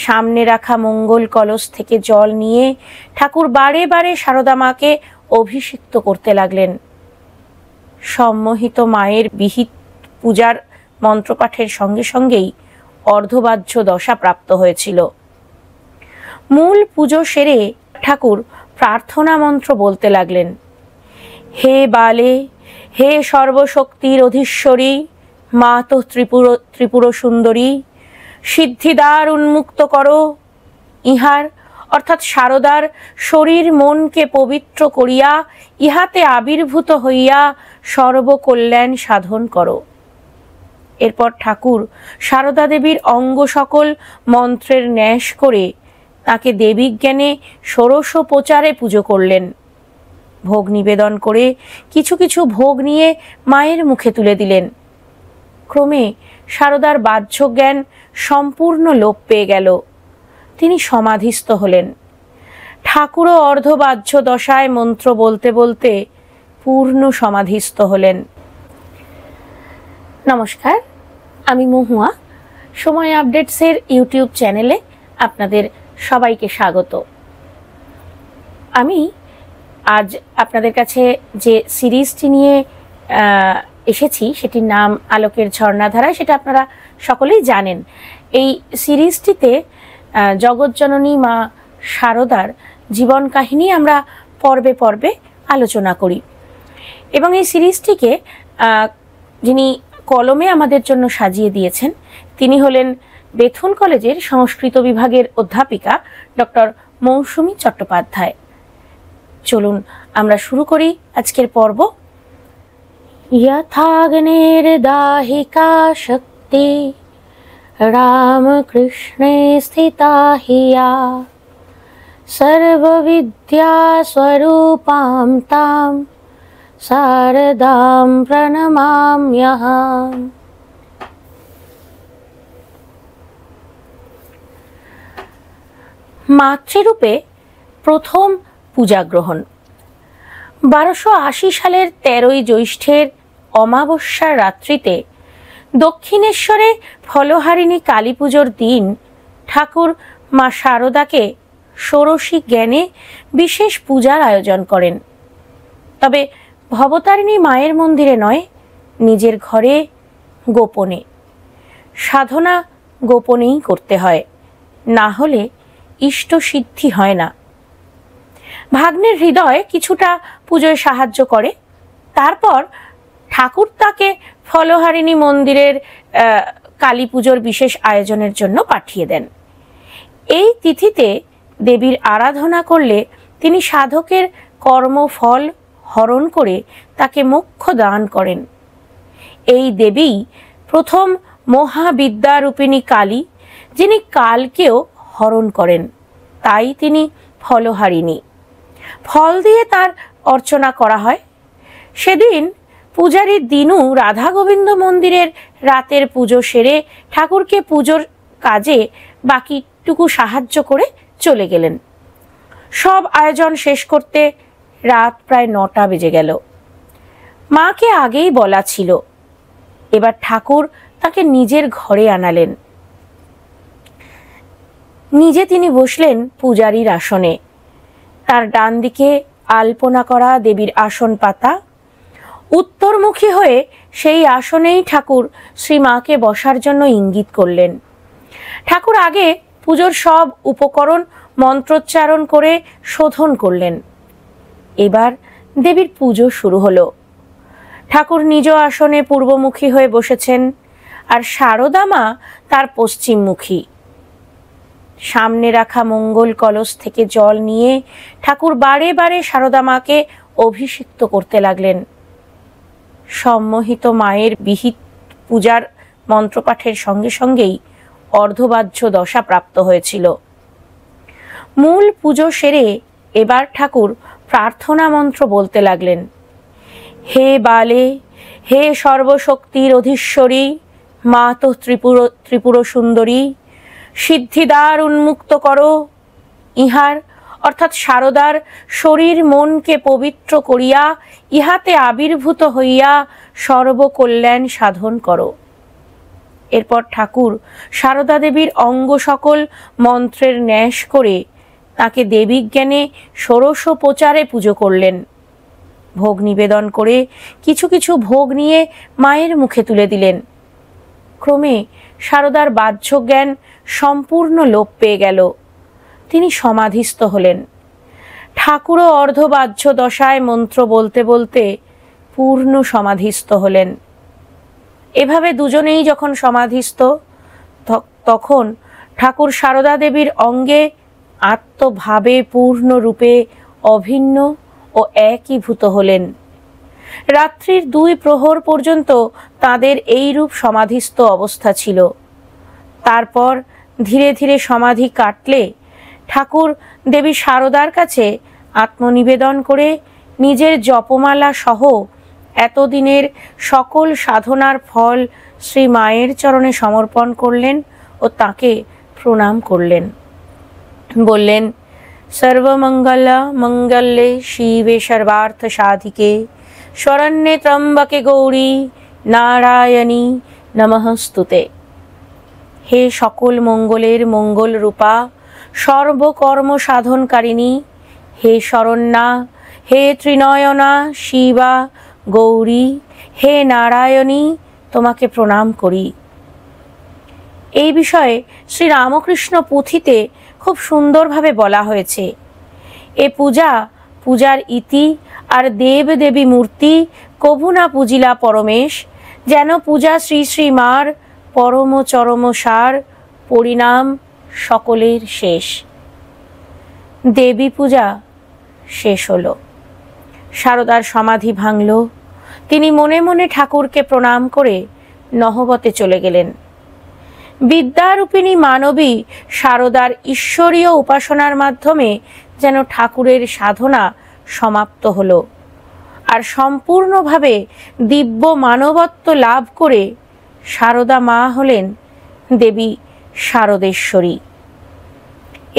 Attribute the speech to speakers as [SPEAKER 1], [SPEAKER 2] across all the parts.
[SPEAKER 1] সামনে রাখা মঙ্গল কলস থেকে জল নিয়ে ঠাকুর বারে বারে সারদা মাকে অভিষিক্ত করতে লাগলেন। সম্মোহিত মায়ের বিহিত পূজার মন্ত্রপাঠের সঙ্গে সঙ্গেই অর্ধবাহ্য দশা প্রাপ্ত হয়েছিল। মূল পুজো সেরে ঠাকুর প্রার্থনা মন্ত্র বলতে লাগলেন। হে বালে, হে সর্বশক্তির অধীশ্বরী, মা তো ত্রিপুর সুন্দরী, সিদ্ধিদ্বার উন্মুক্ত করো। ইহার অর্থাৎ সারদার শরীর মনকে পবিত্র করিয়া ইহাতে আবির্ভূত হইয়া সর্বকল্যাণ সাধন করো। এরপর ঠাকুর সারদা দেবীর অঙ্গ সকল মন্ত্রের ন্যাস করে তাকে দেবীজ্ঞানে ষোড়শোপচারে পুজো করলেন। ভোগ নিবেদন করে কিছু কিছু ভোগ নিয়ে মায়ের মুখে তুলে দিলেন। ক্রমে সারদার বাহ্য জ্ঞান সম্পূর্ণ লোপ পেয়ে গেল। তিনি সমাধিস্থ হলেন। ঠাকুরও অর্ধবাহ্য দশায় মন্ত্র বলতে বলতে পূর্ণ সমাধিস্থ হলেন। নমস্কার, আমি মহুয়া। সময় আপডেটসের ইউটিউব চ্যানেলে আপনাদের সবাইকে স্বাগত। আমি আজ আপনাদের কাছে যে সিরিজটি নিয়ে এসেছি সেটির নাম আলোকের ঝর্ণাধারা, সেটা আপনারা সকলেই জানেন। এই সিরিজটিতে জগৎজননী মা সারদার জীবন কাহিনী আমরা পর্বে পর্বে আলোচনা করি এবং এই সিরিজটিকে যিনি কলমে আমাদের জন্য সাজিয়ে দিয়েছেন তিনি হলেন বেথুন কলেজের সংস্কৃত বিভাগের অধ্যাপিকা ডক্টর মৌসুমী চট্টোপাধ্যায়। চলুন আমরা শুরু করি আজকের পর্ব। यथाग्नेर दाहिका शक्ति रामकृष्णे स्थिता हिया सर्वविद्या स्वरूपां तां शारदां प्रणमाम्यहम्। মাতৃরূপে প্রথম পূজা গ্রহণ। 1280 সালের 13ই জ্যৈষ্ঠের অমাবস্যার রাত্রিতে দক্ষিণেশ্বরে ফলহারিণী কালী পুজোর দিন ঠাকুর মা সারদাকে ষোড়শী জ্ঞানে বিশেষ পূজার আয়োজন করেন। তবে ভবতারিণী মায়ের মন্দিরে নয়, নিজের ঘরে গোপনে। সাধনা গোপনেই করতে হয়, না হলে ইষ্ট সিদ্ধি হয় না। ভাগ্নের হৃদয় কিছুটা পুজোয় সাহায্য করে। তারপর ঠাকুর তাকে ফলহারিণী মন্দিরের কালী পুজোর বিশেষ আয়োজনের জন্য পাঠিয়ে দেন। এই তিথিতে দেবীর আরাধনা করলে তিনি সাধকের কর্মফল হরণ করে তাকে মোক্ষ দান করেন। এই দেবী প্রথম মহাবিদ্যারূপিণী কালী, যিনি কালকেও হরণ করেন, তাই তিনি ফলহারিণী। ফল দিয়ে তার অর্চনা করা হয়। সেদিন পূজারী দিনু রাধা গোবিন্দ মন্দিরের রাতের পুজো সেরে ঠাকুরকে পুজোর কাজে বাকিটুকু সাহায্য করে চলে গেলেন। সব আয়োজন শেষ করতে রাত প্রায় 9টা বেজে গেল। মাকে আগেই বলা ছিল, এবার ঠাকুর তাকে নিজের ঘরে আনালেন। নিজে তিনি বসলেন পূজারীর আসনে। তার ডান দিকে আলপনা করা দেবীর আসন পাতা। উত্তরমুখী হয়ে সেই আসনেই ঠাকুর শ্রীমাকে বসার জন্য ইঙ্গিত করলেন। ঠাকুর আগে পুজোর সব উপকরণ মন্ত্রোচ্চারণ করে শোধন করলেন। এবার দেবীর পুজো শুরু হলো। ঠাকুর নিজ আসনে পূর্বমুখী হয়ে বসেছেন আর সারদা মা তার পশ্চিমমুখী। সামনে রাখা মঙ্গল কলস থেকে জল নিয়ে ঠাকুর বারে বারে সারদা মাকে অভিষিক্ত করতে লাগলেন। সম্মোহিত মায়ের বিহিত পূজার মন্ত্রপাঠের সঙ্গে সঙ্গেই অর্ধবাহ্য দশা প্রাপ্ত হয়েছিল। মূল পুজো সেরে এবার ঠাকুর প্রার্থনা মন্ত্র বলতে লাগলেন। হে বালে, হে সর্বশক্তির অধীশ্বরী, মা তো ত্রিপুর সুন্দরী, সিদ্ধিদ্বার উন্মুক্ত করো। ইহার অর্থাৎ সারদার শরীর মনকে পবিত্র করিয়া ইহাতে আবির্ভূত হইয়া সর্বকল্যাণ সাধন করো। এরপর ঠাকুর সারদা দেবীর অঙ্গ সকল মন্ত্রের ন্যাস করে তাকে দেবীজ্ঞানে ষোড়শোপচারে পুজো করলেন। ভোগ নিবেদন করে কিছু কিছু ভোগ নিয়ে মায়ের মুখে তুলে দিলেন। ক্রমে সারদার বাহ্য জ্ঞান সম্পূর্ণ লোপ পেয়ে গেল। তিনি সমাধিস্থ হলেন। ঠাকুরও অর্ধবাহ্য দশায় মন্ত্র বলতে বলতে পূর্ণ সমাধিস্থ হলেন। এভাবে দুজনেই যখন সমাধিস্থ, তখন ঠাকুর সারদা দেবীর অঙ্গে আত্মভাবে পূর্ণরূপে অভিন্ন ও একীভূত হলেন। রাত্রির 2 প্রহর পর্যন্ত তাদের এই রূপ সমাধিস্থ অবস্থা ছিল। তারপর ধীরে ধীরে সমাধি কাটলে ঠাকুর দেবী সারদার কাছে আত্মনিবেদন করে নিজের জপমালা সহ এতদিনের সকল সাধনার ফল শ্রী মায়ের চরণে সমর্পণ করলেন ও তাকে প্রণাম করলেন। বললেন, সর্বমঙ্গল মঙ্গলে শিবে সর্বার্থ সাধিকে শরণ্যে ত্রম্বকে গৌরী নারায়ণী নমঃস্তুতে। হে সকল মঙ্গলের মঙ্গল রূপা, সর্বকর্ম সাধনকারিণী, হে শরণ্যা, হে ত্রিনয়না শিবা গৌরী, হে নারায়ণী, তোমাকে প্রণাম করি। এই বিষয়ে শ্রী রামকৃষ্ণ পুঁথিতে খুব সুন্দরভাবে বলা হয়েছে। এ পূজার ইতি আর দেব দেবী মূর্তি কভু না পূজিলা পরমেশ, যেন পূজা শ্রী শ্রী মার পরম চরম সার, পরিণাম সকলের শেষ। দেবী পূজা শেষ হলো। সারদার সমাধি ভাঙল। তিনি মনে মনে ঠাকুরকে প্রণাম করে নহবতে চলে গেলেন। বিদ্যারূপিণী মানবী সারদার ঈশ্বরীয় উপাসনার মাধ্যমে যেন ঠাকুরের সাধনা সমাপ্ত হলো, আর সম্পূর্ণভাবে দিব্য মানবত্ব লাভ করে সারদা মা হলেন দেবী শারদেশ্বরী।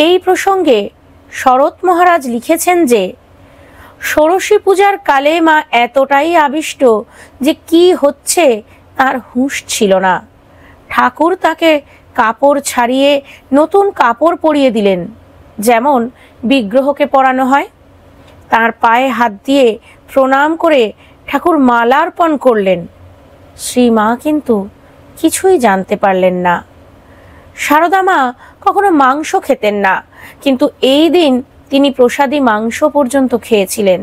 [SPEAKER 1] এই প্রসঙ্গে শরৎ মহারাজ লিখেছেন যে, ষোড়শী পূজার কালে মা এতটাই আবিষ্ট যে কি হচ্ছে তার হুঁশ ছিল না। ঠাকুর তাকে কাপড় ছাড়িয়ে নতুন কাপড় পরিয়ে দিলেন, যেমন বিগ্রহকে পরানো হয়। তার পায়ে হাত দিয়ে প্রণাম করে ঠাকুর মালার্পণ করলেন। শ্রীমা কিন্তু কিছুই জানতে পারলেন না। সারদা মা কখনো মাংস খেতেন না, কিন্তু এই দিন তিনি প্রসাদী মাংস পর্যন্ত খেয়েছিলেন।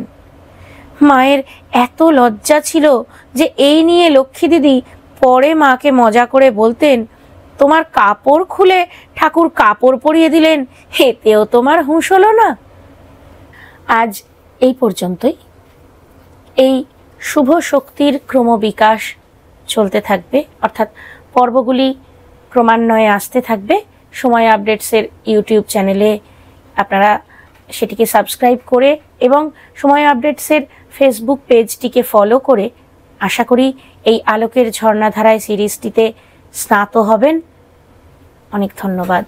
[SPEAKER 1] মায়ের এত লজ্জা ছিল যে এই নিয়ে লক্ষ্মী দিদি পরে মাকে মজা করে বলতেন, তোমার কাপড় খুলে ঠাকুর কাপড় পরিয়ে দিলেন, এতেও তোমার হুঁশ হলো না। আজ এই পর্যন্তই। এই শুভ শক্তির ক্রমবিকাশ চলতে থাকবে, অর্থাৎ পর্বগুলি ক্রমান্বয়ে আসতে থাকবে। সময় আপডেটসের ইউটিউব চ্যানেলে আপনারা সেটিকে সাবস্ক্রাইব করে এবং সময় আপডেটসের ফেসবুক পেজটিকে ফলো করে আশা করি এই আলোকের ঝর্ণাধারায় সিরিজটিতে স্নাত হবেন। অনেক ধন্যবাদ।